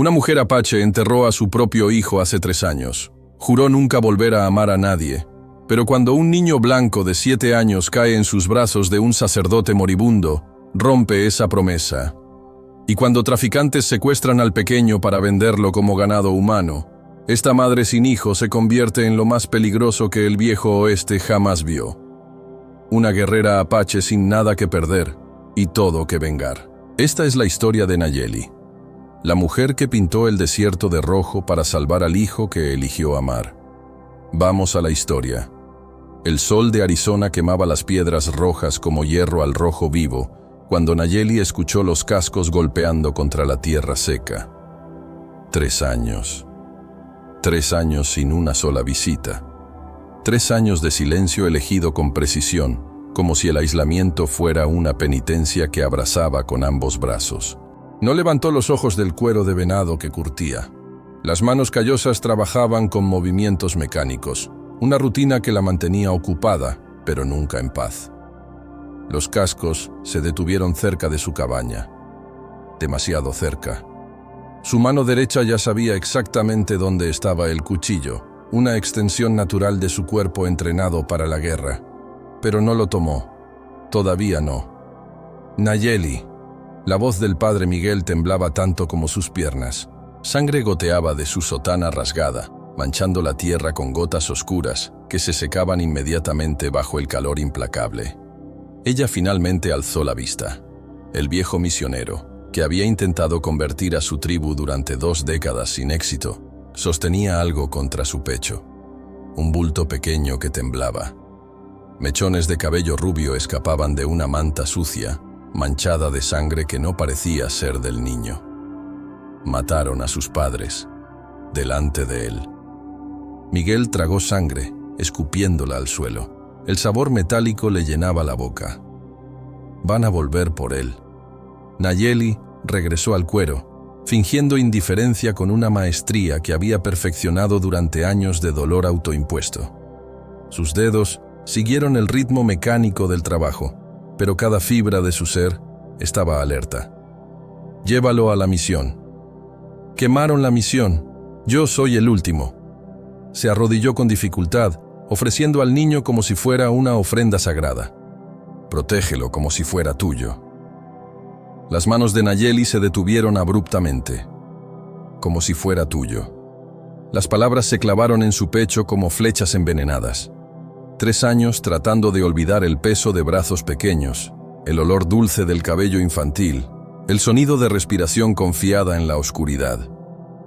Una mujer apache enterró a su propio hijo hace 3 años. Juró nunca volver a amar a nadie. Pero cuando un niño blanco de 7 años cae en sus brazos de un sacerdote moribundo, rompe esa promesa. Y cuando traficantes secuestran al pequeño para venderlo como ganado humano, esta madre sin hijo se convierte en lo más peligroso que el viejo oeste jamás vio. Una guerrera apache sin nada que perder y todo que vengar. Esta es la historia de Nayeli, la mujer que pintó el desierto de rojo para salvar al hijo que eligió amar. Vamos a la historia. El sol de Arizona quemaba las piedras rojas como hierro al rojo vivo, cuando Nayeli escuchó los cascos golpeando contra la tierra seca. 3 años. 3 años sin una sola visita. 3 años de silencio elegido con precisión, como si el aislamiento fuera una penitencia que abrazaba con ambos brazos. No levantó los ojos del cuero de venado que curtía. Las manos callosas trabajaban con movimientos mecánicos, una rutina que la mantenía ocupada, pero nunca en paz. Los cascos se detuvieron cerca de su cabaña, demasiado cerca. Su mano derecha ya sabía exactamente dónde estaba el cuchillo, una extensión natural de su cuerpo entrenado para la guerra. Pero no lo tomó. Todavía no. Nayeli. La voz del padre Miguel temblaba tanto como sus piernas. Sangre goteaba de su sotana rasgada, manchando la tierra con gotas oscuras que se secaban inmediatamente bajo el calor implacable. Ella finalmente alzó la vista. El viejo misionero, que había intentado convertir a su tribu durante 2 décadas sin éxito, sostenía algo contra su pecho. Un bulto pequeño que temblaba. Mechones de cabello rubio escapaban de una manta sucia, manchada de sangre que no parecía ser del niño. Mataron a sus padres, delante de él. Miguel tragó sangre, escupiéndola al suelo. El sabor metálico le llenaba la boca. Van a volver por él. Nayeli regresó al cuero, fingiendo indiferencia con una maestría que había perfeccionado durante años de dolor autoimpuesto. Sus dedos siguieron el ritmo mecánico del trabajo, pero cada fibra de su ser estaba alerta. Llévalo a la misión. Quemaron la misión. Yo soy el último. Se arrodilló con dificultad, ofreciendo al niño como si fuera una ofrenda sagrada. Protégelo como si fuera tuyo. Las manos de Nayeli se detuvieron abruptamente. Como si fuera tuyo. Las palabras se clavaron en su pecho como flechas envenenadas. 3 años tratando de olvidar el peso de brazos pequeños, el olor dulce del cabello infantil, el sonido de respiración confiada en la oscuridad.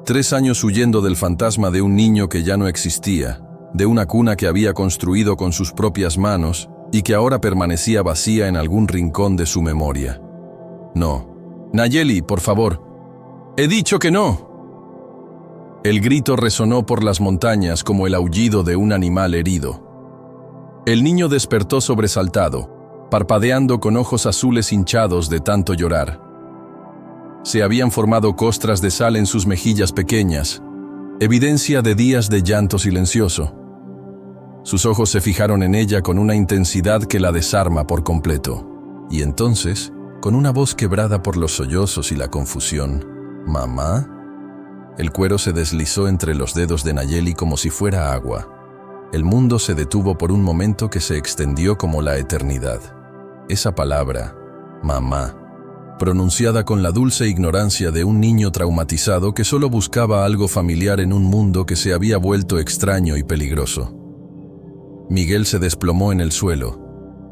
3 años huyendo del fantasma de un niño que ya no existía, de una cuna que había construido con sus propias manos y que ahora permanecía vacía en algún rincón de su memoria. No. Nayeli, por favor. ¡He dicho que no! El grito resonó por las montañas como el aullido de un animal herido. El niño despertó sobresaltado, parpadeando con ojos azules hinchados de tanto llorar. Se habían formado costras de sal en sus mejillas pequeñas, evidencia de días de llanto silencioso. Sus ojos se fijaron en ella con una intensidad que la desarma por completo. Y entonces, con una voz quebrada por los sollozos y la confusión, ¿mamá? El cuero se deslizó entre los dedos de Nayeli como si fuera agua. El mundo se detuvo por un momento que se extendió como la eternidad. Esa palabra, mamá, pronunciada con la dulce ignorancia de un niño traumatizado que solo buscaba algo familiar en un mundo que se había vuelto extraño y peligroso. Miguel se desplomó en el suelo,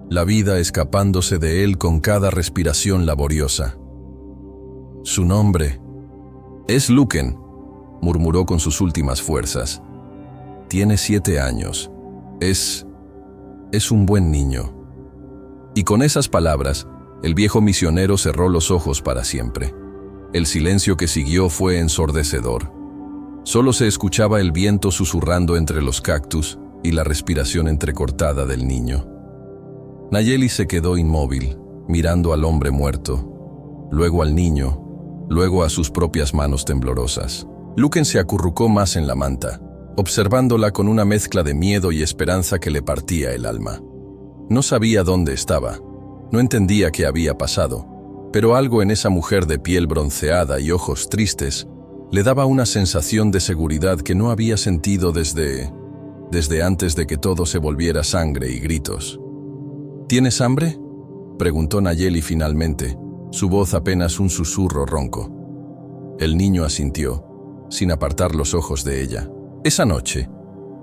la vida escapándose de él con cada respiración laboriosa. Su nombre es Luken, murmuró con sus últimas fuerzas. Tiene 7 años. Es un buen niño. Y con esas palabras, el viejo misionero cerró los ojos para siempre. El silencio que siguió fue ensordecedor. Solo se escuchaba el viento susurrando entre los cactus y la respiración entrecortada del niño. Nayeli se quedó inmóvil, mirando al hombre muerto, luego al niño, luego a sus propias manos temblorosas. Luken se acurrucó más en la manta, observándola con una mezcla de miedo y esperanza que le partía el alma. No sabía dónde estaba, no entendía qué había pasado, pero algo en esa mujer de piel bronceada y ojos tristes Le daba una sensación de seguridad que no había sentido desde antes de que todo se volviera sangre y gritos. ¿Tienes hambre?, preguntó Nayeli finalmente, su voz apenas un susurro ronco. El niño asintió, sin apartar los ojos de ella. Esa noche,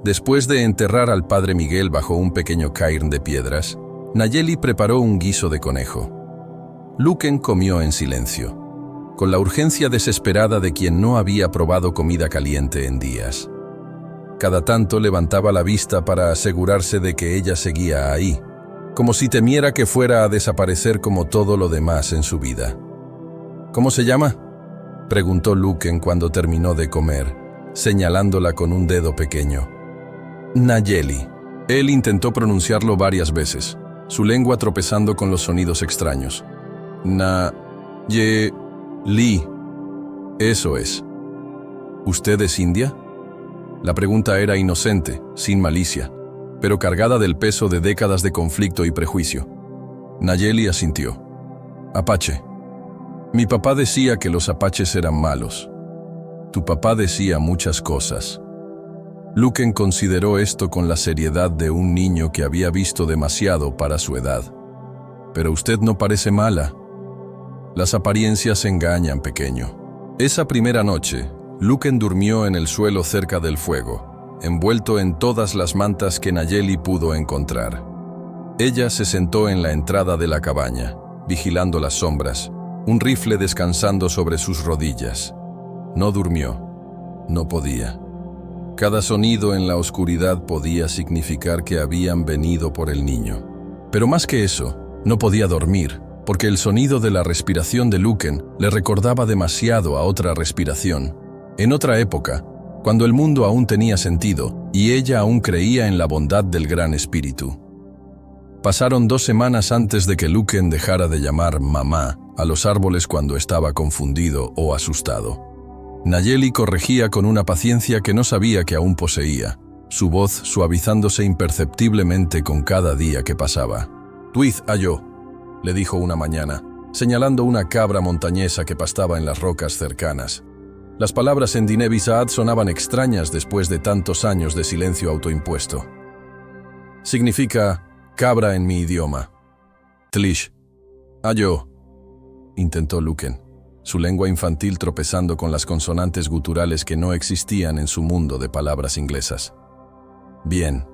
después de enterrar al padre Miguel bajo un pequeño cairn de piedras, Nayeli preparó un guiso de conejo. Luquen comió en silencio, con la urgencia desesperada de quien no había probado comida caliente en días. Cada tanto levantaba la vista para asegurarse de que ella seguía ahí, como si temiera que fuera a desaparecer como todo lo demás en su vida. ¿Cómo se llama?, preguntó Luquen cuando terminó de comer, señalándola con un dedo pequeño. Nayeli. Él intentó pronunciarlo varias veces, su lengua tropezando con los sonidos extraños. Nayeli. Eso es. ¿Usted es india? La pregunta era inocente, sin malicia, pero cargada del peso de décadas de conflicto y prejuicio. Nayeli asintió. Apache. Mi papá decía que los apaches eran malos. Tu papá decía muchas cosas. Luquen consideró esto con la seriedad de un niño que había visto demasiado para su edad. Pero usted no parece mala. Las apariencias engañan, pequeño. Esa primera noche, Luquen durmió en el suelo cerca del fuego, envuelto en todas las mantas que Nayeli pudo encontrar. Ella se sentó en la entrada de la cabaña, vigilando las sombras, un rifle descansando sobre sus rodillas. No durmió. No podía. Cada sonido en la oscuridad podía significar que habían venido por el niño. Pero más que eso, no podía dormir, porque el sonido de la respiración de Luquen le recordaba demasiado a otra respiración. En otra época, cuando el mundo aún tenía sentido y ella aún creía en la bondad del Gran Espíritu. Pasaron 2 semanas antes de que Luquen dejara de llamar mamá a los árboles cuando estaba confundido o asustado. Nayeli corregía con una paciencia que no sabía que aún poseía, su voz suavizándose imperceptiblemente con cada día que pasaba. «Tuiz Ayo», le dijo una mañana, señalando una cabra montañesa que pastaba en las rocas cercanas. Las palabras en Dinevi Saad sonaban extrañas después de tantos años de silencio autoimpuesto. Significa cabra en mi idioma. Tlish. Ayo, intentó Luquen, su lengua infantil tropezando con las consonantes guturales que no existían en su mundo de palabras inglesas. Bien,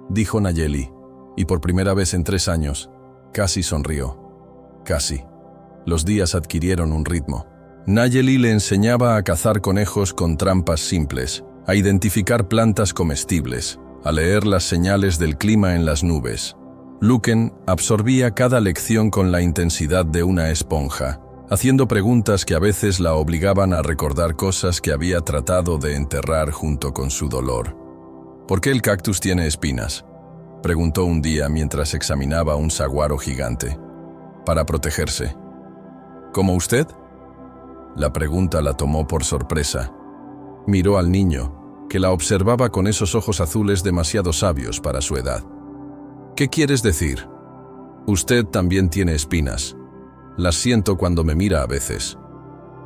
dijo Nayeli, y por primera vez en 3 años, casi sonrió. Casi. Los días adquirieron un ritmo. Nayeli le enseñaba a cazar conejos con trampas simples, a identificar plantas comestibles, a leer las señales del clima en las nubes. Luquen absorbía cada lección con la intensidad de una esponja, haciendo preguntas que a veces la obligaban a recordar cosas que había tratado de enterrar junto con su dolor. ¿Por qué el cactus tiene espinas?, preguntó un día mientras examinaba un saguaro gigante. Para protegerse. ¿Como usted? La pregunta la tomó por sorpresa. Miró al niño, que la observaba con esos ojos azules demasiado sabios para su edad. ¿Qué quieres decir? Usted también tiene espinas. Las siento cuando me mira a veces.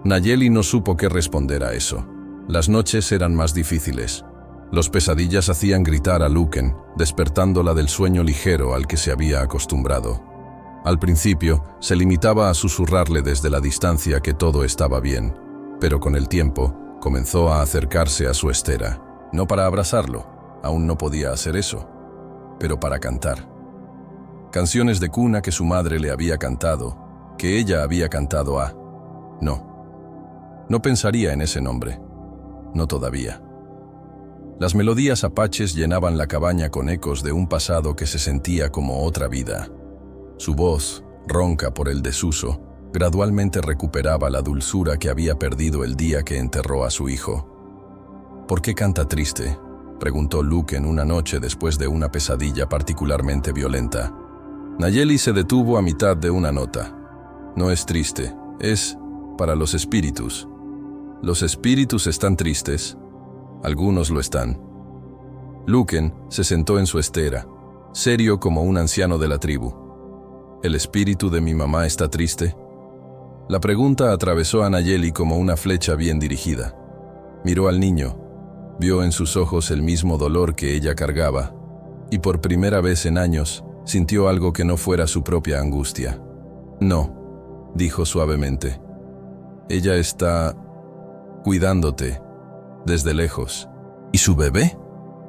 Nayeli no supo qué responder a eso. Las noches eran más difíciles. Los pesadillas hacían gritar a Luquen, despertándola del sueño ligero al que se había acostumbrado. Al principio, se limitaba a susurrarle desde la distancia que todo estaba bien, pero con el tiempo, comenzó a acercarse a su estera. No para abrazarlo, aún no podía hacer eso, pero para cantar. Canciones de cuna que su madre le había cantado, que ella había cantado a... No pensaría en ese nombre. No todavía. Las melodías apaches llenaban la cabaña con ecos de un pasado que se sentía como otra vida. Su voz, ronca por el desuso, gradualmente recuperaba la dulzura que había perdido el día que enterró a su hijo. ¿Por qué canta triste?, preguntó Luquen una noche después de una pesadilla particularmente violenta. Nayeli se detuvo a mitad de una nota. No es triste, es para los espíritus. Los espíritus están tristes. Algunos lo están. Luquen se sentó en su estera, serio como un anciano de la tribu. ¿El espíritu de mi mamá está triste? La pregunta atravesó a Nayeli como una flecha bien dirigida. Miró al niño, vio en sus ojos el mismo dolor que ella cargaba, y por primera vez en años sintió algo que no fuera su propia angustia. «No», dijo suavemente. «Ella está cuidándote desde lejos». «¿Y su bebé?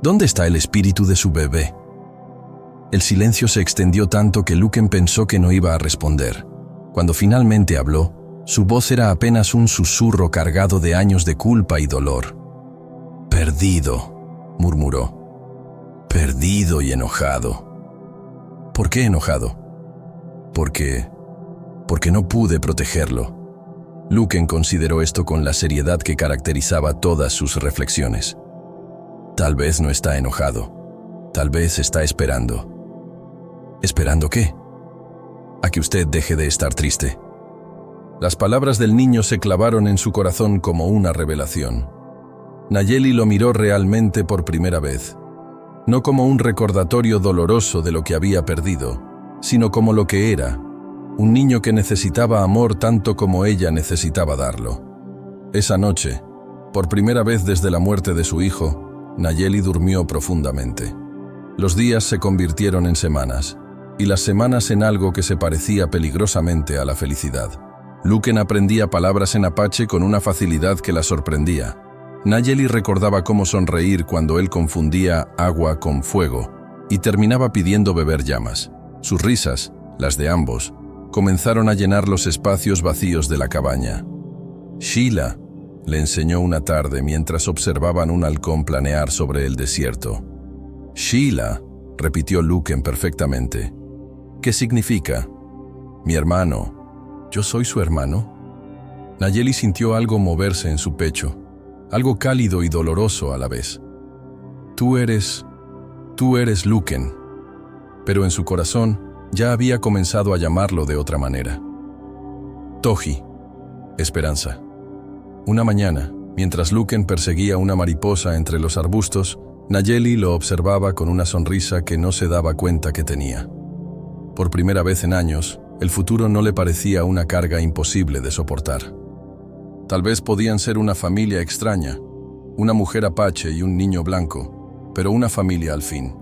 ¿Dónde está el espíritu de su bebé?». El silencio se extendió tanto que Luken pensó que no iba a responder. Cuando finalmente habló, su voz era apenas un susurro cargado de años de culpa y dolor. «Perdido», murmuró. «Perdido y enojado». «¿Por qué enojado?». Porque no pude protegerlo». Luken consideró esto con la seriedad que caracterizaba todas sus reflexiones. Tal vez no está enojado. Tal vez está esperando. ¿Esperando qué? A que usted deje de estar triste. Las palabras del niño se clavaron en su corazón como una revelación. Nayeli lo miró realmente por primera vez. No como un recordatorio doloroso de lo que había perdido, sino como lo que era. Un niño que necesitaba amor tanto como ella necesitaba darlo. Esa noche, por primera vez desde la muerte de su hijo, Nayeli durmió profundamente. Los días se convirtieron en semanas, y las semanas en algo que se parecía peligrosamente a la felicidad. Luken aprendía palabras en apache con una facilidad que la sorprendía. Nayeli recordaba cómo sonreír cuando él confundía agua con fuego, y terminaba pidiendo beber llamas. Sus risas, las de ambos, comenzaron a llenar los espacios vacíos de la cabaña. «Sheila», le enseñó una tarde mientras observaban un halcón planear sobre el desierto. «Sheila», repitió Luken perfectamente. «¿Qué significa?». «Mi hermano». «¿Yo soy su hermano?». Nayeli sintió algo moverse en su pecho, algo cálido y doloroso a la vez. Tú eres Luken». Pero en su corazón ya había comenzado a llamarlo de otra manera. Toji, esperanza. Una mañana, mientras Luken perseguía una mariposa entre los arbustos, Nayeli lo observaba con una sonrisa que no se daba cuenta que tenía. Por primera vez en años, el futuro no le parecía una carga imposible de soportar. Tal vez podían ser una familia extraña, una mujer apache y un niño blanco, pero una familia al fin.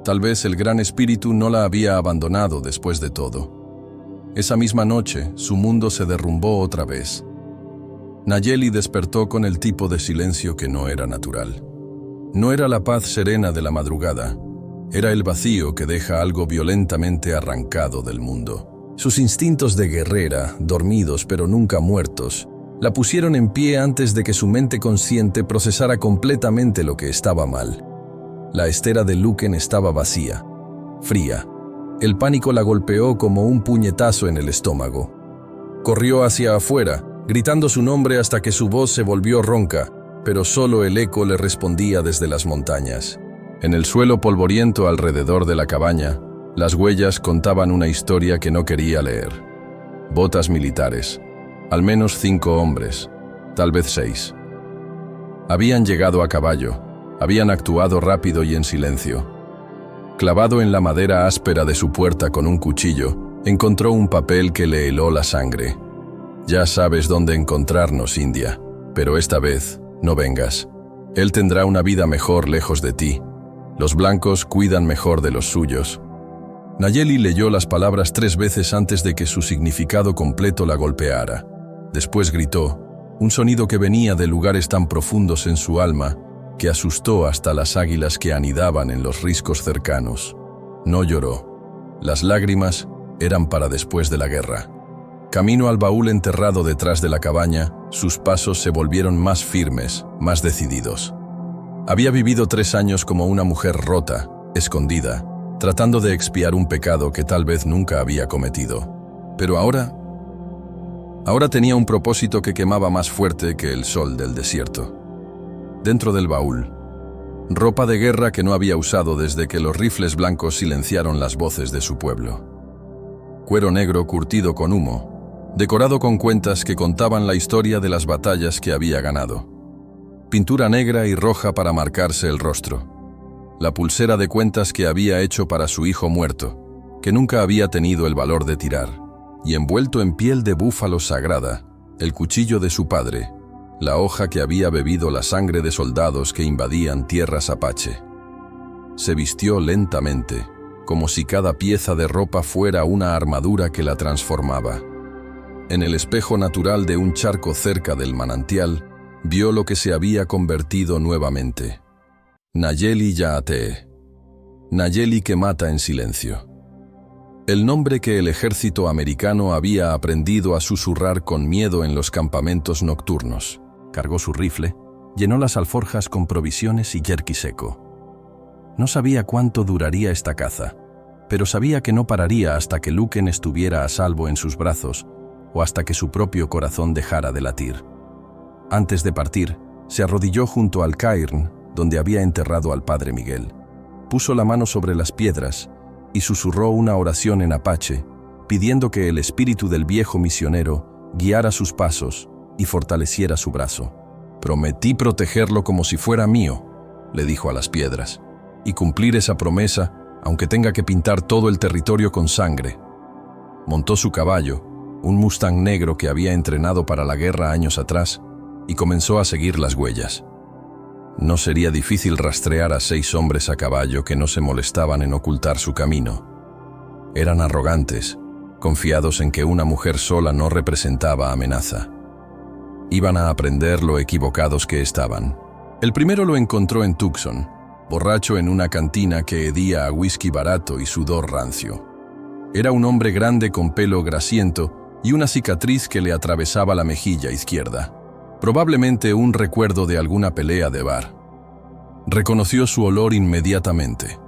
Tal vez el gran espíritu no la había abandonado después de todo. Esa misma noche, su mundo se derrumbó otra vez. Nayeli despertó con el tipo de silencio que no era natural. No era la paz serena de la madrugada, era el vacío que deja algo violentamente arrancado del mundo. Sus instintos de guerrera, dormidos pero nunca muertos, la pusieron en pie antes de que su mente consciente procesara completamente lo que estaba mal. La estera de Luken estaba vacía, fría. El pánico la golpeó como un puñetazo en el estómago. Corrió hacia afuera, gritando su nombre hasta que su voz se volvió ronca, pero solo el eco le respondía desde las montañas. En el suelo polvoriento alrededor de la cabaña, las huellas contaban una historia que no quería leer. Botas militares, al menos 5 hombres, tal vez 6. Habían llegado a caballo. Habían actuado rápido y en silencio. Clavado en la madera áspera de su puerta con un cuchillo, encontró un papel que le heló la sangre. «Ya sabes dónde encontrarnos, India, pero esta vez no vengas. Él tendrá una vida mejor lejos de ti. Los blancos cuidan mejor de los suyos». Nayeli leyó las palabras 3 veces antes de que su significado completo la golpeara. Después gritó, un sonido que venía de lugares tan profundos en su alma que asustó hasta las águilas que anidaban en los riscos cercanos. No lloró. Las lágrimas eran para después de la guerra. Camino al baúl enterrado detrás de la cabaña, sus pasos se volvieron más firmes, más decididos. Había vivido 3 años como una mujer rota, escondida, tratando de expiar un pecado que tal vez nunca había cometido. Pero ahora tenía un propósito que quemaba más fuerte que el sol del desierto. Dentro del baúl, ropa de guerra que no había usado desde que los rifles blancos silenciaron las voces de su pueblo. Cuero negro curtido con humo, decorado con cuentas que contaban la historia de las batallas que había ganado. Pintura negra y roja para marcarse el rostro. La pulsera de cuentas que había hecho para su hijo muerto, que nunca había tenido el valor de tirar. Y envuelto en piel de búfalo sagrada, el cuchillo de su padre, la hoja que había bebido la sangre de soldados que invadían tierras apache. Se vistió lentamente, como si cada pieza de ropa fuera una armadura que la transformaba. En el espejo natural de un charco cerca del manantial, vio lo que se había convertido nuevamente. Nayeli Yaatee. Nayeli que mata en silencio. El nombre que el ejército americano había aprendido a susurrar con miedo en los campamentos nocturnos. Cargó su rifle, llenó las alforjas con provisiones y jerky seco. No sabía cuánto duraría esta caza, pero sabía que no pararía hasta que Luken estuviera a salvo en sus brazos o hasta que su propio corazón dejara de latir. Antes de partir, se arrodilló junto al cairn donde había enterrado al padre Miguel. Puso la mano sobre las piedras y susurró una oración en apache, pidiendo que el espíritu del viejo misionero guiara sus pasos y fortaleciera su brazo. «Prometí protegerlo como si fuera mío», le dijo a las piedras, «y cumplir esa promesa, aunque tenga que pintar todo el territorio con sangre». Montó su caballo, un Mustang negro que había entrenado para la guerra años atrás, y comenzó a seguir las huellas. No sería difícil rastrear a 6 hombres a caballo que no se molestaban en ocultar su camino. Eran arrogantes, confiados en que una mujer sola no representaba amenaza. Iban a aprender lo equivocados que estaban. El primero lo encontró en Tucson, borracho en una cantina que hedía a whisky barato y sudor rancio. Era un hombre grande con pelo grasiento y una cicatriz que le atravesaba la mejilla izquierda. Probablemente un recuerdo de alguna pelea de bar. Reconoció su olor inmediatamente.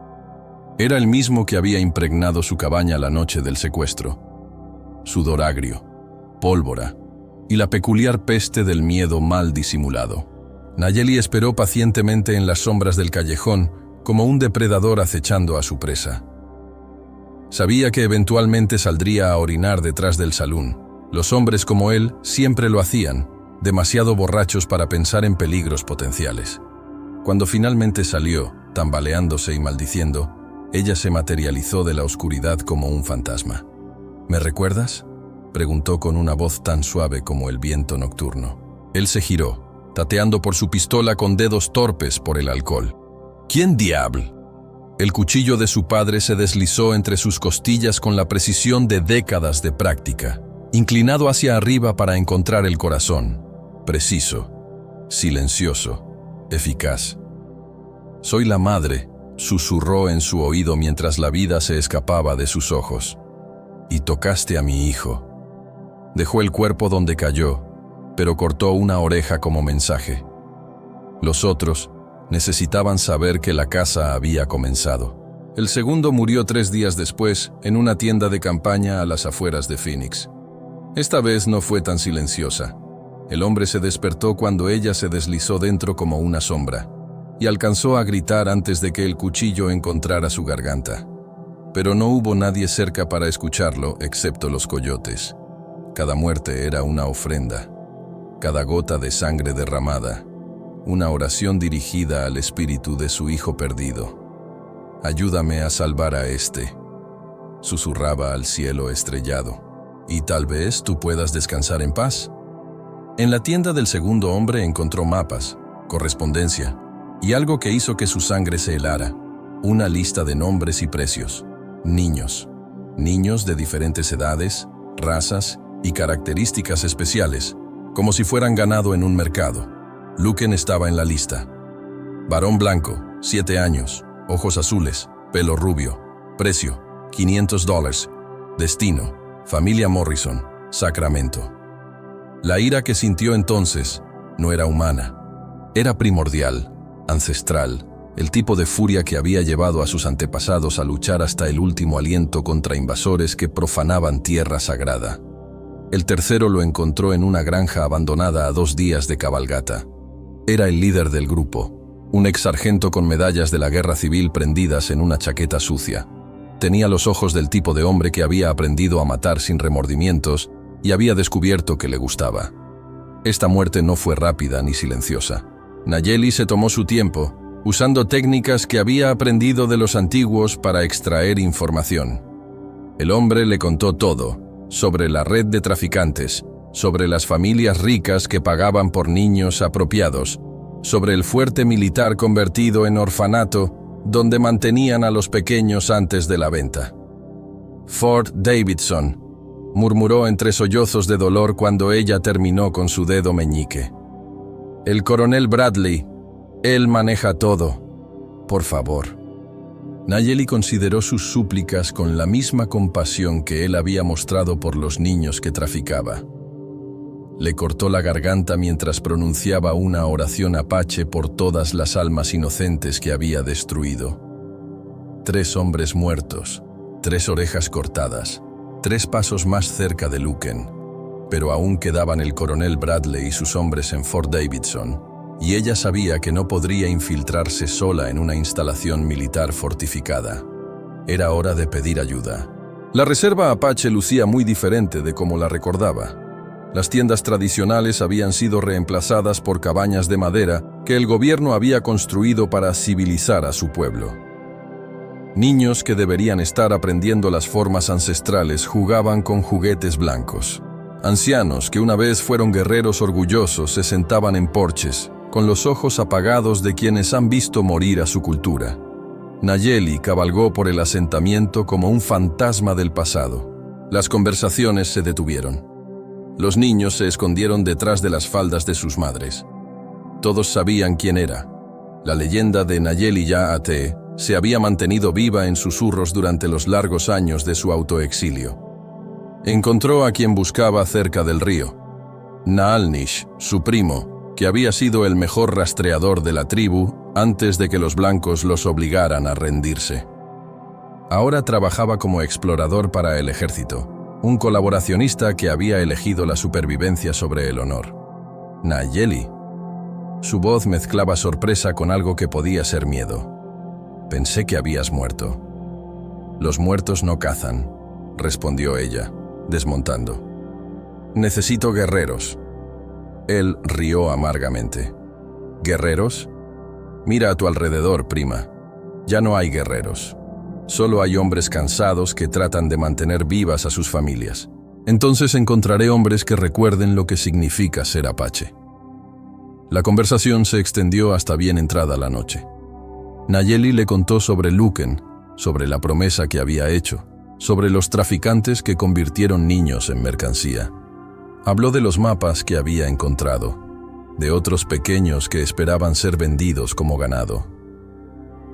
Era el mismo que había impregnado su cabaña la noche del secuestro. Sudor agrio, pólvora y la peculiar peste del miedo mal disimulado. Nayeli esperó pacientemente en las sombras del callejón como un depredador acechando a su presa. Sabía que eventualmente saldría a orinar detrás del salón. Los hombres como él siempre lo hacían, demasiado borrachos para pensar en peligros potenciales. Cuando finalmente salió, tambaleándose y maldiciendo, ella se materializó de la oscuridad como un fantasma. «¿Me recuerdas?», preguntó con una voz tan suave como el viento nocturno. Él se giró, tateando por su pistola con dedos torpes por el alcohol. «¿Quién diablo?». El cuchillo de su padre se deslizó entre sus costillas con la precisión de décadas de práctica, inclinado hacia arriba para encontrar el corazón. Preciso, silencioso, eficaz. «Soy la madre», susurró en su oído mientras la vida se escapaba de sus ojos. «Y tocaste a mi hijo». Dejó el cuerpo donde cayó, pero cortó una oreja como mensaje. Los otros necesitaban saber que la caza había comenzado. El segundo murió 3 días después en una tienda de campaña a las afueras de Phoenix. Esta vez no fue tan silenciosa. El hombre se despertó cuando ella se deslizó dentro como una sombra, y alcanzó a gritar antes de que el cuchillo encontrara su garganta. Pero no hubo nadie cerca para escucharlo, excepto los coyotes. Cada muerte era una ofrenda, cada gota de sangre derramada, una oración dirigida al espíritu de su hijo perdido. «Ayúdame a salvar a este», susurraba al cielo estrellado, «y tal vez tú puedas descansar en paz». En la tienda del segundo hombre encontró mapas, correspondencia y algo que hizo que su sangre se helara, una lista de nombres y precios. Niños de diferentes edades, razas y características especiales, como si fueran ganado en un mercado. Luken estaba en la lista. Varón blanco, 7 años, ojos azules, pelo rubio, precio, $500, destino, familia Morrison, Sacramento. La ira que sintió entonces no era humana, era primordial, ancestral, el tipo de furia que había llevado a sus antepasados a luchar hasta el último aliento contra invasores que profanaban tierra sagrada. El tercero lo encontró en una granja abandonada a 2 días de cabalgata. Era el líder del grupo, un ex sargento con medallas de la guerra civil prendidas en una chaqueta sucia. Tenía los ojos del tipo de hombre que había aprendido a matar sin remordimientos y había descubierto que le gustaba. Esta muerte no fue rápida ni silenciosa. Nayeli se tomó su tiempo, usando técnicas que había aprendido de los antiguos para extraer información. El hombre le contó todo, sobre la red de traficantes, sobre las familias ricas que pagaban por niños apropiados, sobre el fuerte militar convertido en orfanato, donde mantenían a los pequeños antes de la venta. Fort Davidson, murmuró entre sollozos de dolor cuando ella terminó con su dedo meñique. El coronel Bradley, él maneja todo. Por favor. Nayeli consideró sus súplicas con la misma compasión que él había mostrado por los niños que traficaba. Le cortó la garganta mientras pronunciaba una oración apache por todas las almas inocentes que había destruido. 3 hombres muertos, 3 orejas cortadas, 3 pasos más cerca de Luken, pero aún quedaban el coronel Bradley y sus hombres en Fort Davidson, y ella sabía que no podría infiltrarse sola en una instalación militar fortificada. Era hora de pedir ayuda. La reserva apache lucía muy diferente de como la recordaba. Las tiendas tradicionales habían sido reemplazadas por cabañas de madera que el gobierno había construido para civilizar a su pueblo. Niños que deberían estar aprendiendo las formas ancestrales jugaban con juguetes blancos. Ancianos que una vez fueron guerreros orgullosos se sentaban en porches, con los ojos apagados de quienes han visto morir a su cultura. Nayeli cabalgó por el asentamiento como un fantasma del pasado. Las conversaciones se detuvieron. Los niños se escondieron detrás de las faldas de sus madres. Todos sabían quién era. La leyenda de Nayeli Yaate se había mantenido viva en susurros durante los largos años de su autoexilio. Encontró a quien buscaba cerca del río. Naalnish, su primo, que había sido el mejor rastreador de la tribu antes de que los blancos los obligaran a rendirse. Ahora trabajaba como explorador para el ejército, un colaboracionista que había elegido la supervivencia sobre el honor. Nayeli. Su voz mezclaba sorpresa con algo que podía ser miedo. Pensé que habías muerto. Los muertos no cazan, respondió ella, desmontando. Necesito guerreros. Él rió amargamente. ¿Guerreros? Mira a tu alrededor, prima. Ya no hay guerreros. Solo hay hombres cansados que tratan de mantener vivas a sus familias. Entonces encontraré hombres que recuerden lo que significa ser apache. La conversación se extendió hasta bien entrada la noche. Nayeli le contó sobre Luken, sobre la promesa que había hecho, sobre los traficantes que convirtieron niños en mercancía. Habló de los mapas que había encontrado, de otros pequeños que esperaban ser vendidos como ganado.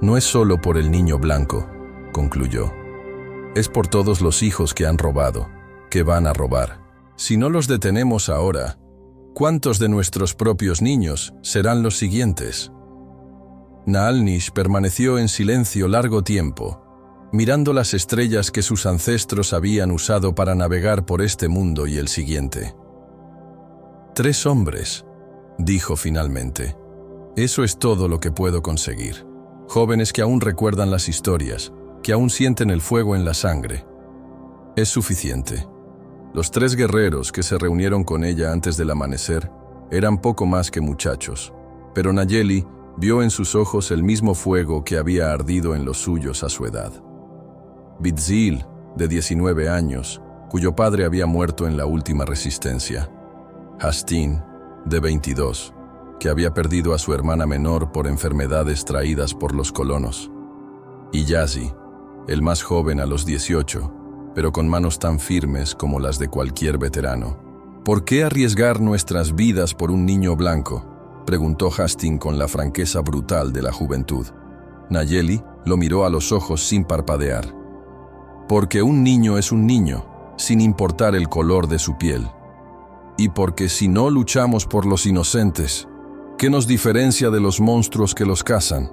No es solo por el niño blanco, concluyó. Es por todos los hijos que han robado, que van a robar. Si no los detenemos ahora, ¿cuántos de nuestros propios niños serán los siguientes? Naalnish permaneció en silencio largo tiempo, mirando las estrellas que sus ancestros habían usado para navegar por este mundo y el siguiente. 3 hombres, dijo finalmente. Eso es todo lo que puedo conseguir. Jóvenes que aún recuerdan las historias, que aún sienten el fuego en la sangre. Es suficiente. Los 3 guerreros que se reunieron con ella antes del amanecer eran poco más que muchachos, pero Nayeli vio en sus ojos el mismo fuego que había ardido en los suyos a su edad. Bitzil, de 19 años, cuyo padre había muerto en la última resistencia. Hastin, de 22, que había perdido a su hermana menor por enfermedades traídas por los colonos. Y Yazi, el más joven a los 18, pero con manos tan firmes como las de cualquier veterano. ¿Por qué arriesgar nuestras vidas por un niño blanco?, preguntó Hastin con la franqueza brutal de la juventud. Nayeli lo miró a los ojos sin parpadear. Porque un niño es un niño, sin importar el color de su piel. Y porque si no luchamos por los inocentes, ¿qué nos diferencia de los monstruos que los cazan?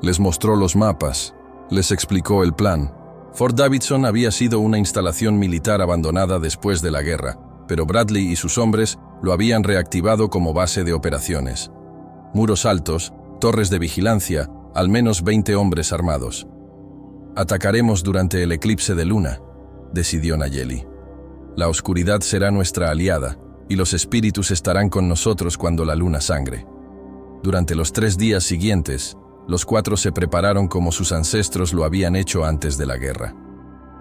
Les mostró los mapas, les explicó el plan. Fort Davidson había sido una instalación militar abandonada después de la guerra, pero Bradley y sus hombres lo habían reactivado como base de operaciones. Muros altos, torres de vigilancia, al menos 20 hombres armados. Atacaremos durante el eclipse de luna, decidió Nayeli. La oscuridad será nuestra aliada, y los espíritus estarán con nosotros cuando la luna sangre. Durante los 3 días siguientes, los 4 se prepararon como sus ancestros lo habían hecho antes de la guerra.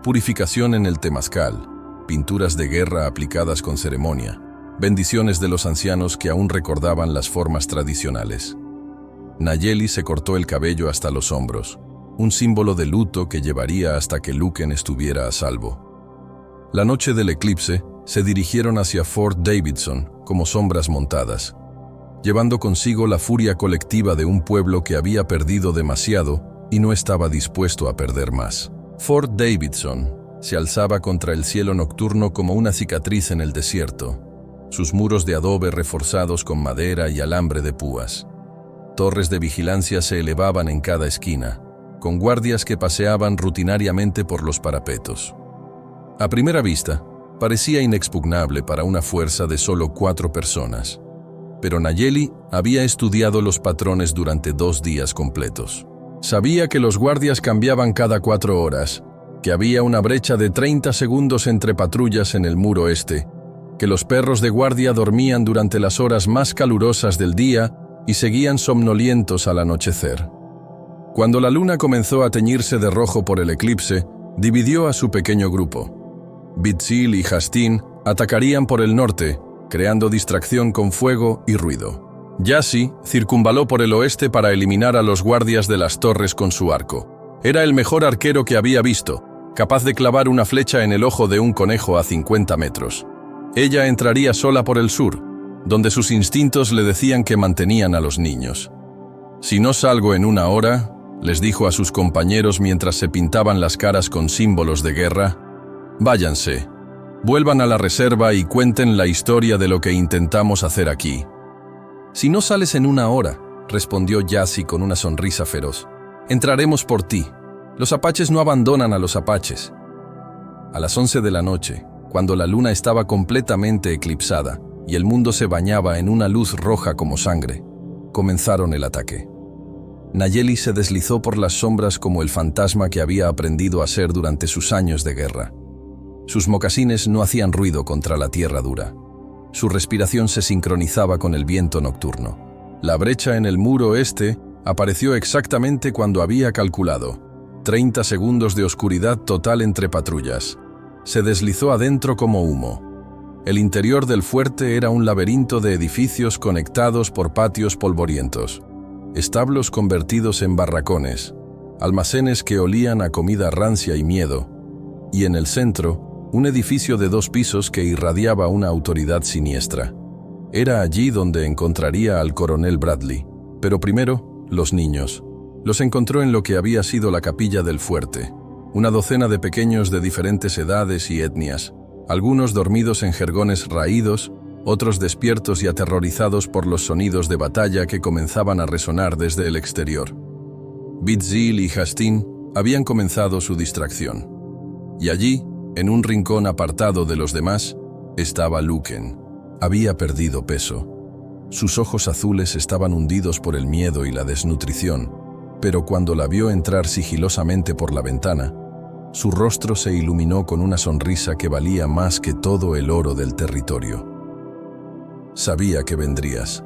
Purificación en el temazcal, pinturas de guerra aplicadas con ceremonia, bendiciones de los ancianos que aún recordaban las formas tradicionales. Nayeli se cortó el cabello hasta los hombros, un símbolo de luto que llevaría hasta que Luken estuviera a salvo. La noche del eclipse, se dirigieron hacia Fort Davidson como sombras montadas, llevando consigo la furia colectiva de un pueblo que había perdido demasiado y no estaba dispuesto a perder más. Fort Davidson se alzaba contra el cielo nocturno como una cicatriz en el desierto, sus muros de adobe reforzados con madera y alambre de púas. Torres de vigilancia se elevaban en cada esquina, con guardias que paseaban rutinariamente por los parapetos. A primera vista, parecía inexpugnable para una fuerza de solo 4 personas, pero Nayeli había estudiado los patrones durante 2 días completos. Sabía que los guardias cambiaban cada 4 horas, que había una brecha de 30 segundos entre patrullas en el muro este, que los perros de guardia dormían durante las horas más calurosas del día y seguían somnolientos al anochecer. Cuando la luna comenzó a teñirse de rojo por el eclipse, dividió a su pequeño grupo. Bitzil y Hastin atacarían por el norte, creando distracción con fuego y ruido. Yassi circunvaló por el oeste para eliminar a los guardias de las torres con su arco. Era el mejor arquero que había visto, capaz de clavar una flecha en el ojo de un conejo a 50 metros. Ella entraría sola por el sur, donde sus instintos le decían que mantenían a los niños. «Si no salgo en 1 hora», les dijo a sus compañeros mientras se pintaban las caras con símbolos de guerra, «váyanse, vuelvan a la reserva y cuenten la historia de lo que intentamos hacer aquí». «Si no sales en 1 hora», respondió Yassi con una sonrisa feroz, «entraremos por ti. Los apaches no abandonan a los apaches». A las 11 de la noche, cuando la luna estaba completamente eclipsada y el mundo se bañaba en una luz roja como sangre, comenzaron el ataque. Nayeli se deslizó por las sombras como el fantasma que había aprendido a ser durante sus años de guerra. Sus mocasines no hacían ruido contra la tierra dura. Su respiración se sincronizaba con el viento nocturno. La brecha en el muro este apareció exactamente cuando había calculado. 30 segundos de oscuridad total entre patrullas. Se deslizó adentro como humo. El interior del fuerte era un laberinto de edificios conectados por patios polvorientos, establos convertidos en barracones, almacenes que olían a comida rancia y miedo, y en el centro, un edificio de 2 pisos que irradiaba una autoridad siniestra. Era allí donde encontraría al coronel Bradley, pero primero, los niños. Los encontró en lo que había sido la capilla del fuerte, una docena de pequeños de diferentes edades y etnias, algunos dormidos en jergones raídos, otros despiertos y aterrorizados por los sonidos de batalla que comenzaban a resonar desde el exterior. Bitzil y Hastin habían comenzado su distracción. Y allí, en un rincón apartado de los demás, estaba Luken. Había perdido peso. Sus ojos azules estaban hundidos por el miedo y la desnutrición, pero cuando la vio entrar sigilosamente por la ventana, su rostro se iluminó con una sonrisa que valía más que todo el oro del territorio. «Sabía que vendrías»,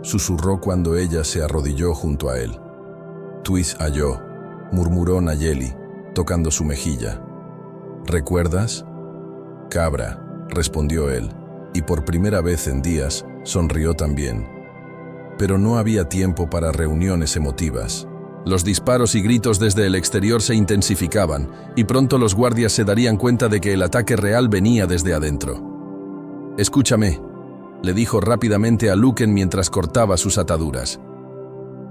susurró cuando ella se arrodilló junto a él. «Tuis halló», murmuró Nayeli, tocando su mejilla. «¿Recuerdas?» «Cabra», respondió él, y por primera vez en días sonrió también. Pero no había tiempo para reuniones emotivas. Los disparos y gritos desde el exterior se intensificaban, y pronto los guardias se darían cuenta de que el ataque real venía desde adentro. «Escúchame», le dijo rápidamente a Luken mientras cortaba sus ataduras.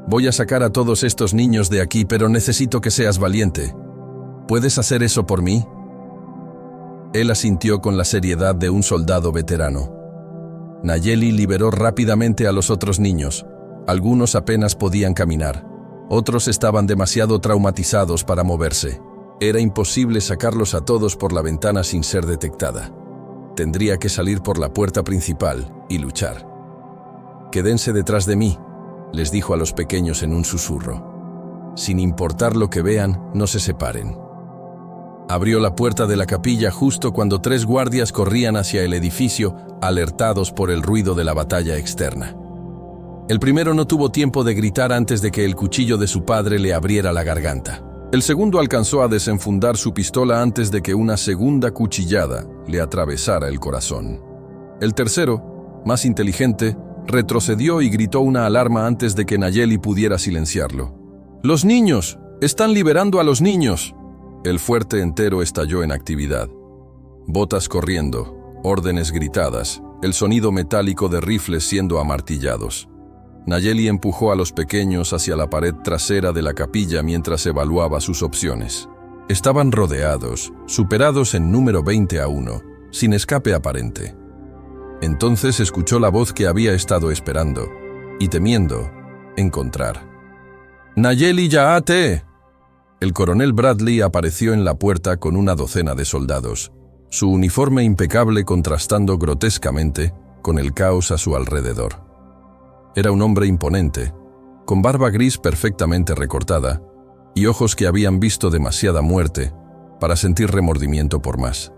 «Voy a sacar a todos estos niños de aquí, pero necesito que seas valiente. ¿Puedes hacer eso por mí?» Él asintió con la seriedad de un soldado veterano. Nayeli liberó rápidamente a los otros niños. Algunos apenas podían caminar. Otros estaban demasiado traumatizados para moverse. Era imposible sacarlos a todos por la ventana sin ser detectada. Tendría que salir por la puerta principal y luchar. «Quédense detrás de mí», les dijo a los pequeños en un susurro. «Sin importar lo que vean, no se separen». Abrió la puerta de la capilla justo cuando 3 guardias corrían hacia el edificio, alertados por el ruido de la batalla externa. El primero no tuvo tiempo de gritar antes de que el cuchillo de su padre le abriera la garganta. El segundo alcanzó a desenfundar su pistola antes de que una segunda cuchillada le atravesara el corazón. El tercero más inteligente, retrocedió y gritó una alarma antes de que Nayeli pudiera silenciarlo. ¡Los niños! ¡Están liberando a los niños! El fuerte entero estalló en actividad. Botas corriendo, órdenes gritadas, el sonido metálico de rifles siendo amartillados. Nayeli empujó a los pequeños hacia la pared trasera de la capilla mientras evaluaba sus opciones. Estaban rodeados, superados en número 20-1, sin escape aparente. Entonces escuchó la voz que había estado esperando y temiendo encontrar. ¡Nayeli Yaate! El coronel Bradley apareció en la puerta con una docena de soldados, su uniforme impecable contrastando grotescamente con el caos a su alrededor. Era un hombre imponente, con barba gris perfectamente recortada y ojos que habían visto demasiada muerte para sentir remordimiento por más.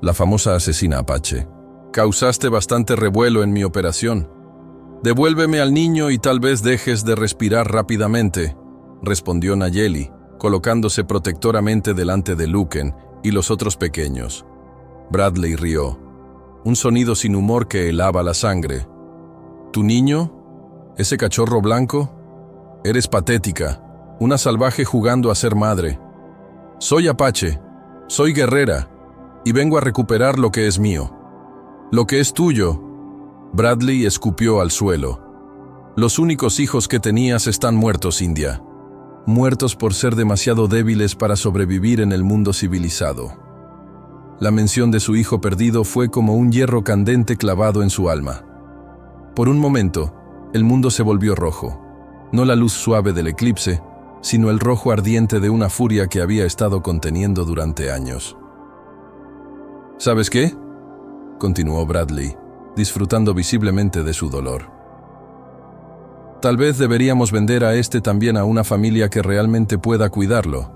La famosa asesina apache. Causaste bastante revuelo en mi operación. Devuélveme al niño y tal vez dejes de respirar rápidamente, respondió Nayeli, colocándose protectoramente delante de Luken y los otros pequeños. Bradley rió, un sonido sin humor que helaba la sangre. ¿Tu niño? ¿Ese cachorro blanco? Eres patética, una salvaje jugando a ser madre. Soy apache, soy guerrera, y vengo a recuperar lo que es mío. Lo que es tuyo. Bradley escupió al suelo. Los únicos hijos que tenías están muertos, India. Muertos por ser demasiado débiles para sobrevivir en el mundo civilizado. La mención de su hijo perdido fue como un hierro candente clavado en su alma. Por un momento, el mundo se volvió rojo. No la luz suave del eclipse, sino el rojo ardiente de una furia que había estado conteniendo durante años. ¿Sabes qué?, continuó Bradley, disfrutando visiblemente de su dolor. Tal vez deberíamos vender a este también a una familia que realmente pueda cuidarlo.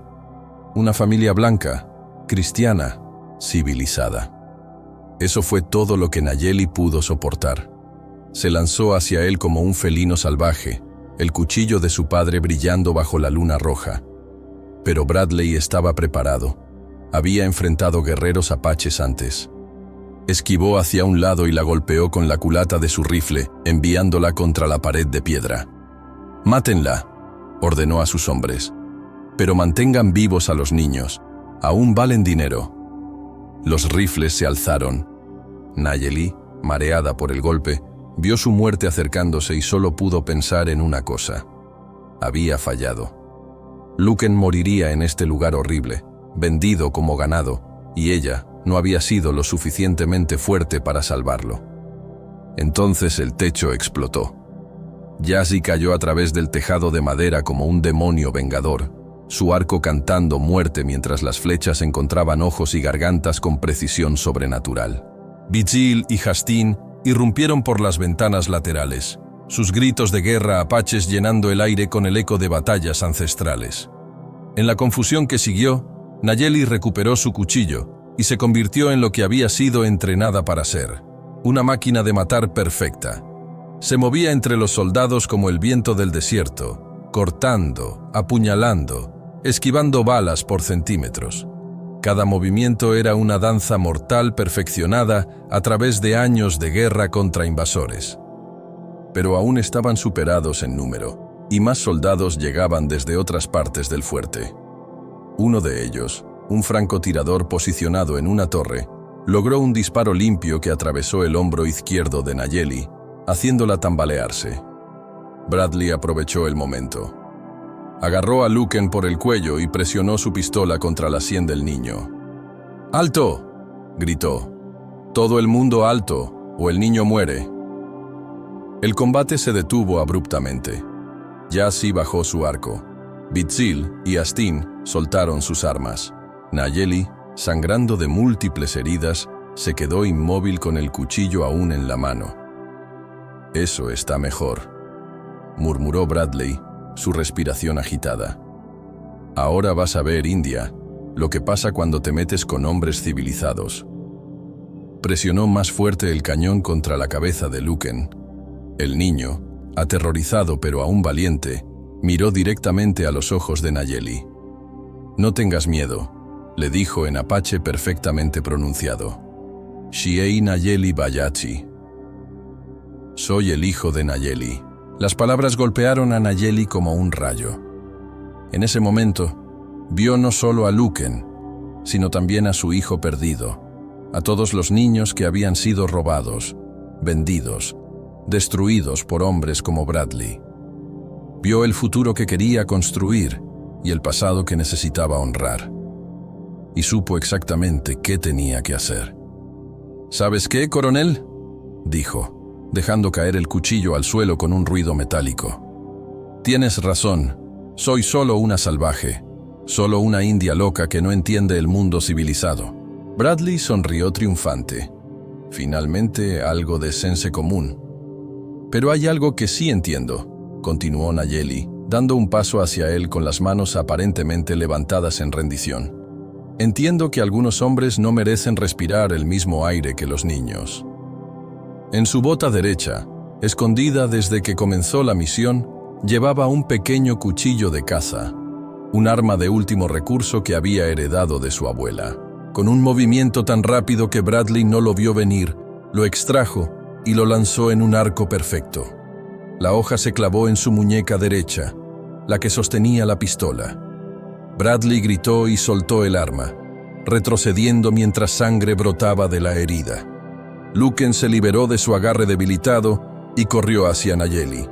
Una familia blanca, cristiana, civilizada. Eso fue todo lo que Nayeli pudo soportar. Se lanzó hacia él como un felino salvaje, el cuchillo de su padre brillando bajo la luna roja. Pero Bradley estaba preparado. Había enfrentado guerreros apaches antes. Esquivó hacia un lado y la golpeó con la culata de su rifle, enviándola contra la pared de piedra. «Mátenla», ordenó a sus hombres. «Pero mantengan vivos a los niños. Aún valen dinero». Los rifles se alzaron. Nayeli, mareada por el golpe, vio su muerte acercándose y solo pudo pensar en una cosa. Había fallado. Luken moriría en este lugar horrible, vendido como ganado, y ella no había sido lo suficientemente fuerte para salvarlo. Entonces el techo explotó. Yazzie cayó a través del tejado de madera como un demonio vengador, su arco cantando muerte mientras las flechas encontraban ojos y gargantas con precisión sobrenatural. Vigil y Hastin irrumpieron por las ventanas laterales, sus gritos de guerra apaches llenando el aire con el eco de batallas ancestrales. En la confusión que siguió, Nayeli recuperó su cuchillo y se convirtió en lo que había sido entrenada para ser, una máquina de matar perfecta. Se movía entre los soldados como el viento del desierto, cortando, apuñalando, esquivando balas por centímetros. Cada movimiento era una danza mortal perfeccionada a través de años de guerra contra invasores. Pero aún estaban superados en número, y más soldados llegaban desde otras partes del fuerte. Uno de ellos, un francotirador posicionado en una torre, logró un disparo limpio que atravesó el hombro izquierdo de Nayeli, haciéndola tambalearse. Bradley aprovechó el momento. Agarró a Luken por el cuello y presionó su pistola contra la sien del niño. ¡Alto!, gritó. «Todo el mundo alto, o el niño muere». El combate se detuvo abruptamente. Yazzie bajó su arco. Vigil y Hastin soltaron sus armas. Nayeli, sangrando de múltiples heridas, se quedó inmóvil con el cuchillo aún en la mano. «Eso está mejor», murmuró Bradley, su respiración agitada. «Ahora vas a ver, India, lo que pasa cuando te metes con hombres civilizados». Presionó más fuerte el cañón contra la cabeza de Luken. El niño, aterrorizado pero aún valiente, miró directamente a los ojos de Nayeli. «No tengas miedo», le dijo en apache perfectamente pronunciado. «Shiei Nayeli Bayachi». Soy el hijo de Nayeli. Las palabras golpearon a Nayeli como un rayo. En ese momento, vio no solo a Luken, sino también a su hijo perdido, a todos los niños que habían sido robados, vendidos, destruidos por hombres como Bradley. Vio el futuro que quería construir y el pasado que necesitaba honrar. Y supo exactamente qué tenía que hacer. ¿Sabes qué, coronel?, dijo, dejando caer el cuchillo al suelo con un ruido metálico. Tienes razón, soy solo una salvaje, solo una india loca que no entiende el mundo civilizado. Bradley sonrió triunfante. Finalmente, algo de sense común. Pero hay algo que sí entiendo, continuó Nayeli, dando un paso hacia él con las manos aparentemente levantadas en rendición. Entiendo que algunos hombres no merecen respirar el mismo aire que los niños. En su bota derecha, escondida desde que comenzó la misión, llevaba un pequeño cuchillo de caza, un arma de último recurso que había heredado de su abuela. Con un movimiento tan rápido que Bradley no lo vio venir, lo extrajo y lo lanzó en un arco perfecto. La hoja se clavó en su muñeca derecha, la que sostenía la pistola. Bradley gritó y soltó el arma, retrocediendo mientras sangre brotaba de la herida. Luken se liberó de su agarre debilitado y corrió hacia Nayeli.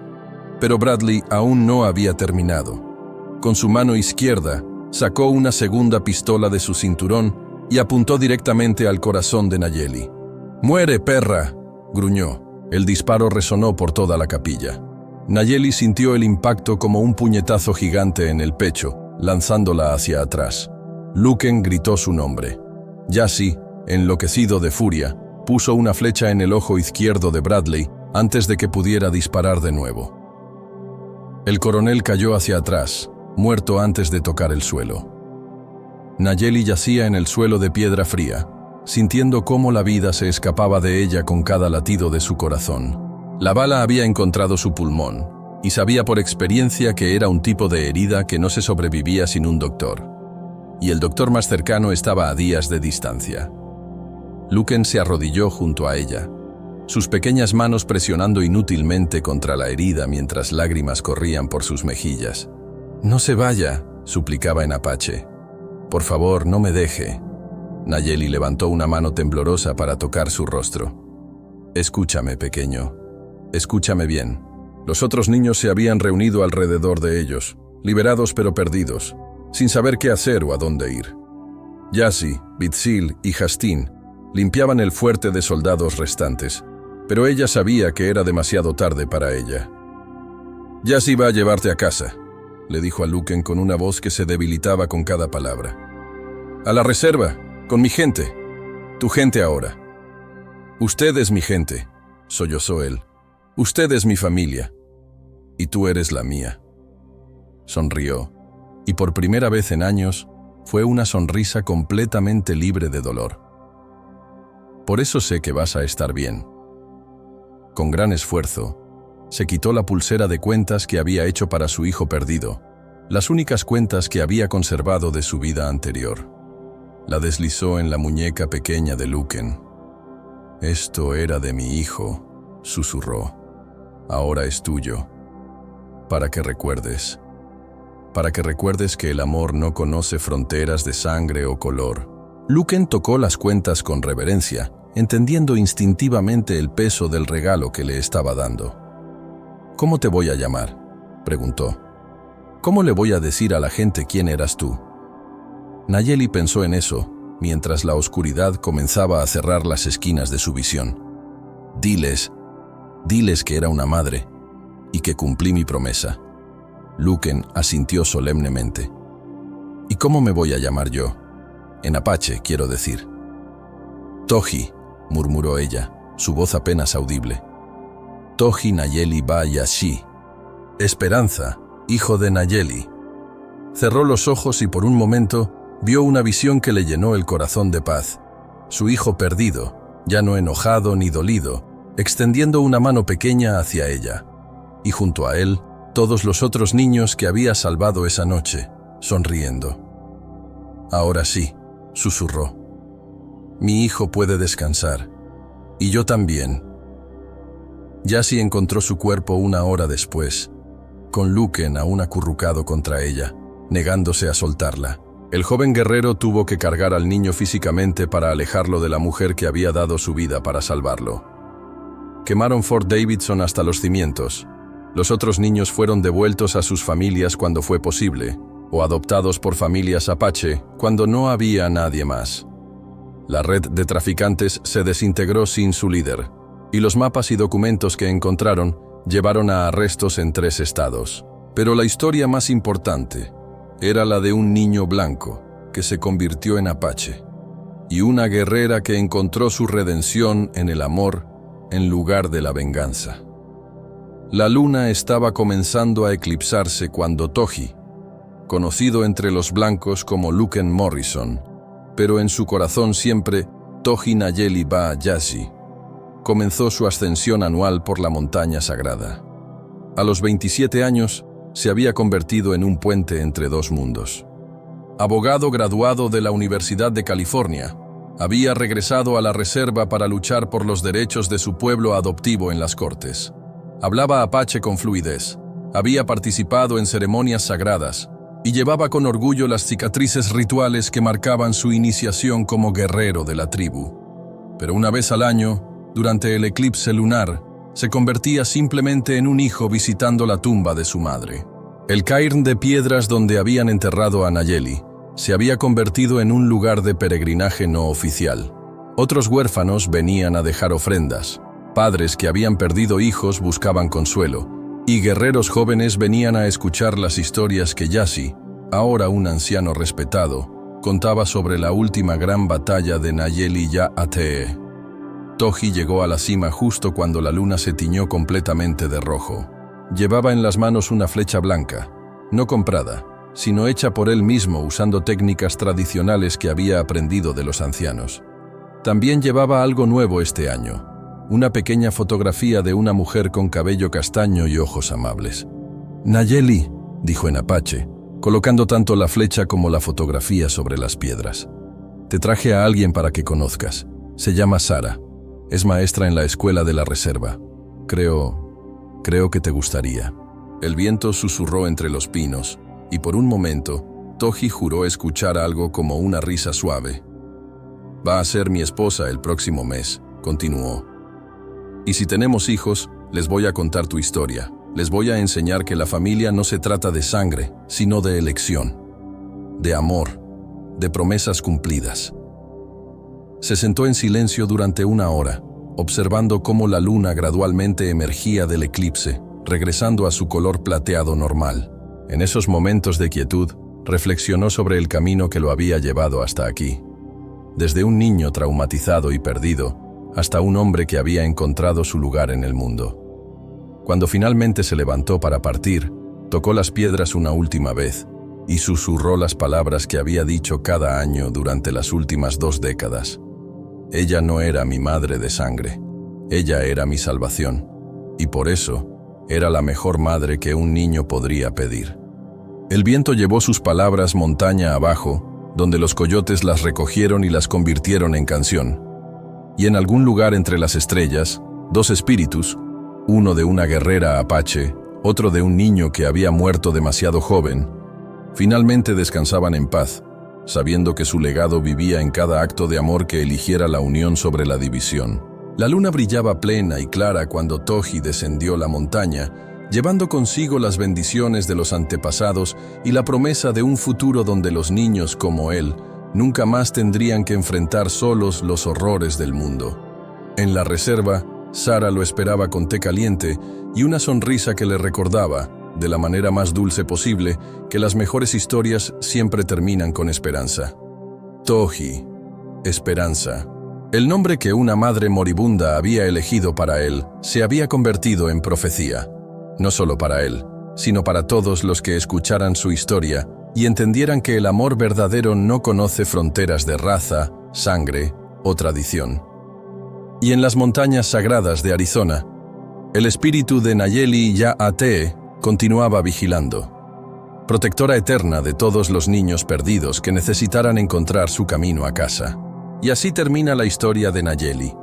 Pero Bradley aún no había terminado. Con su mano izquierda, sacó una segunda pistola de su cinturón y apuntó directamente al corazón de Nayeli. «¡Muere, perra!», gruñó. El disparo resonó por toda la capilla. Nayeli sintió el impacto como un puñetazo gigante en el pecho, lanzándola hacia atrás. Luken gritó su nombre. Jassy, enloquecido de furia, puso una flecha en el ojo izquierdo de Bradley antes de que pudiera disparar de nuevo. El coronel cayó hacia atrás, muerto antes de tocar el suelo. Nayeli yacía en el suelo de piedra fría, sintiendo cómo la vida se escapaba de ella con cada latido de su corazón. La bala había encontrado su pulmón, y sabía por experiencia que era un tipo de herida que no se sobrevivía sin un doctor. Y el doctor más cercano estaba a días de distancia. Luken se arrodilló junto a ella, sus pequeñas manos presionando inútilmente contra la herida mientras lágrimas corrían por sus mejillas. «No se vaya», suplicaba en apache. «Por favor, no me deje». Nayeli levantó una mano temblorosa para tocar su rostro. «Escúchame, pequeño. Escúchame bien». Los otros niños se habían reunido alrededor de ellos, liberados pero perdidos, sin saber qué hacer o a dónde ir. Jassy, Bitzil y Hastin limpiaban el fuerte de soldados restantes, pero ella sabía que era demasiado tarde para ella. «Jassy va a llevarte a casa», le dijo a Luken con una voz que se debilitaba con cada palabra. «A la reserva, con mi gente. Tu gente ahora». «Usted es mi gente», sollozó él. «Usted es mi familia. Y tú eres la mía». Sonrió, y por primera vez en años, fue una sonrisa completamente libre de dolor. «Por eso sé que vas a estar bien». Con gran esfuerzo, se quitó la pulsera de cuentas que había hecho para su hijo perdido, las únicas cuentas que había conservado de su vida anterior. La deslizó en la muñeca pequeña de Luken. «Esto era de mi hijo», susurró. «Ahora es tuyo. Para que recuerdes. Para que recuerdes que el amor no conoce fronteras de sangre o color». Luken tocó las cuentas con reverencia, entendiendo instintivamente el peso del regalo que le estaba dando. «¿Cómo te voy a llamar?», preguntó. «¿Cómo le voy a decir a la gente quién eras tú?». Nayeli pensó en eso, mientras la oscuridad comenzaba a cerrar las esquinas de su visión. Diles que era una madre, y que cumplí mi promesa». Luken asintió solemnemente. «¿Y cómo me voy a llamar yo? En apache, quiero decir». «Toji», murmuró ella, su voz apenas audible. «Toji Nayeli ba Yashi». «Esperanza, hijo de Nayeli». Cerró los ojos y por un momento vio una visión que le llenó el corazón de paz. Su hijo perdido, ya no enojado ni dolido, extendiendo una mano pequeña hacia ella. Y junto a él, todos los otros niños que había salvado esa noche, sonriendo. «Ahora sí», susurró. «Mi hijo puede descansar. Y yo también». Yassi encontró su cuerpo una hora después, con Luken aún acurrucado contra ella, negándose a soltarla. El joven guerrero tuvo que cargar al niño físicamente para alejarlo de la mujer que había dado su vida para salvarlo. Quemaron Fort Davidson hasta los cimientos. Los otros niños fueron devueltos a sus familias cuando fue posible, o adoptados por familias apache cuando no había nadie más. La red de traficantes se desintegró sin su líder, y los mapas y documentos que encontraron llevaron a arrestos en 3 estados. Pero la historia más importante era la de un niño blanco que se convirtió en apache, y una guerrera que encontró su redención en el amor en lugar de la venganza. La luna estaba comenzando a eclipsarse cuando Toji, conocido entre los blancos como Luken Morrison, pero en su corazón siempre Toji Nayeli Ba Yassi, comenzó su ascensión anual por la montaña sagrada. A los 27 años, se había convertido en un puente entre 2 mundos. Abogado graduado de la Universidad de California, había regresado a la reserva para luchar por los derechos de su pueblo adoptivo en las cortes. Hablaba apache con fluidez, había participado en ceremonias sagradas y llevaba con orgullo las cicatrices rituales que marcaban su iniciación como guerrero de la tribu. Pero una vez al año, durante el eclipse lunar, se convertía simplemente en un hijo visitando la tumba de su madre. El cairn de piedras donde habían enterrado a Nayeli se había convertido en un lugar de peregrinaje no oficial. Otros huérfanos venían a dejar ofrendas, padres que habían perdido hijos buscaban consuelo, y guerreros jóvenes venían a escuchar las historias que Yassi, ahora un anciano respetado, contaba sobre la última gran batalla de Nayeli Ya-Atee. Toji llegó a la cima justo cuando la luna se tiñó completamente de rojo. Llevaba en las manos una flecha blanca, no comprada, sino hecha por él mismo usando técnicas tradicionales que había aprendido de los ancianos. También llevaba algo nuevo este año, una pequeña fotografía de una mujer con cabello castaño y ojos amables. «Nayeli», dijo en apache, colocando tanto la flecha como la fotografía sobre las piedras. «Te traje a alguien para que conozcas. Se llama Sara. Es maestra en la escuela de la reserva. Creo que te gustaría». El viento susurró entre los pinos, y por un momento, Toji juró escuchar algo como una risa suave. «Va a ser mi esposa el próximo mes», continuó. «Y si tenemos hijos, les voy a contar tu historia. Les voy a enseñar que la familia no se trata de sangre, sino de elección, de amor, de promesas cumplidas». Se sentó en silencio durante 1 hora, observando cómo la luna gradualmente emergía del eclipse, regresando a su color plateado normal. En esos momentos de quietud, reflexionó sobre el camino que lo había llevado hasta aquí. Desde un niño traumatizado y perdido, hasta un hombre que había encontrado su lugar en el mundo. Cuando finalmente se levantó para partir, tocó las piedras una última vez y susurró las palabras que había dicho cada año durante las últimas 2 décadas. Ella no era mi madre de sangre, ella era mi salvación, y por eso era la mejor madre que un niño podría pedir. El viento llevó sus palabras montaña abajo, donde los coyotes las recogieron y las convirtieron en canción. Y en algún lugar entre las estrellas, 2 espíritus, uno de una guerrera apache, otro de un niño que había muerto demasiado joven, finalmente descansaban en paz, sabiendo que su legado vivía en cada acto de amor que eligiera la unión sobre la división. La luna brillaba plena y clara cuando Toji descendió la montaña, llevando consigo las bendiciones de los antepasados y la promesa de un futuro donde los niños como él nunca más tendrían que enfrentar solos los horrores del mundo. En la reserva, Sara lo esperaba con té caliente y una sonrisa que le recordaba, de la manera más dulce posible, que las mejores historias siempre terminan con esperanza. Toji, esperanza. El nombre que una madre moribunda había elegido para él se había convertido en profecía, no solo para él, sino para todos los que escucharan su historia y entendieran que el amor verdadero no conoce fronteras de raza, sangre o tradición. Y en las montañas sagradas de Arizona, el espíritu de Nayeli Ya-Atee continuaba vigilando, protectora eterna de todos los niños perdidos que necesitaran encontrar su camino a casa. Y así termina la historia de Nayeli,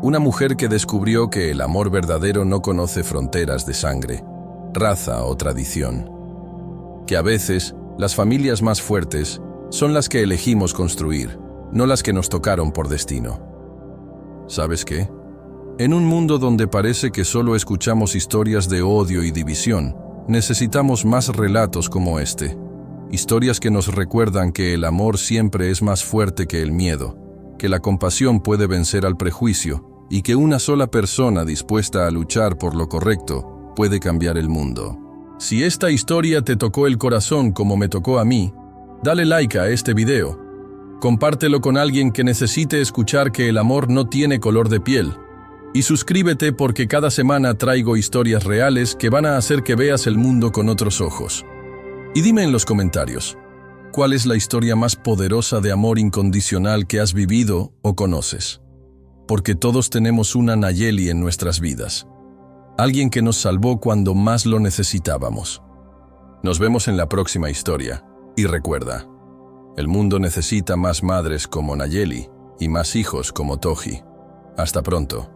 Una mujer que descubrió que el amor verdadero no conoce fronteras de sangre, raza o tradición. Que a veces, las familias más fuertes son las que elegimos construir, no las que nos tocaron por destino. ¿Sabes qué? En un mundo donde parece que solo escuchamos historias de odio y división, necesitamos más relatos como este. Historias que nos recuerdan que el amor siempre es más fuerte que el miedo, que la compasión puede vencer al prejuicio y que una sola persona dispuesta a luchar por lo correcto puede cambiar el mundo. Si esta historia te tocó el corazón como me tocó a mí, dale like a este video. Compártelo con alguien que necesite escuchar que el amor no tiene color de piel. Y suscríbete porque cada semana traigo historias reales que van a hacer que veas el mundo con otros ojos. Y dime en los comentarios, ¿cuál es la historia más poderosa de amor incondicional que has vivido o conoces? Porque todos tenemos una Nayeli en nuestras vidas. Alguien que nos salvó cuando más lo necesitábamos. Nos vemos en la próxima historia. Y recuerda, el mundo necesita más madres como Nayeli y más hijos como Toji. Hasta pronto.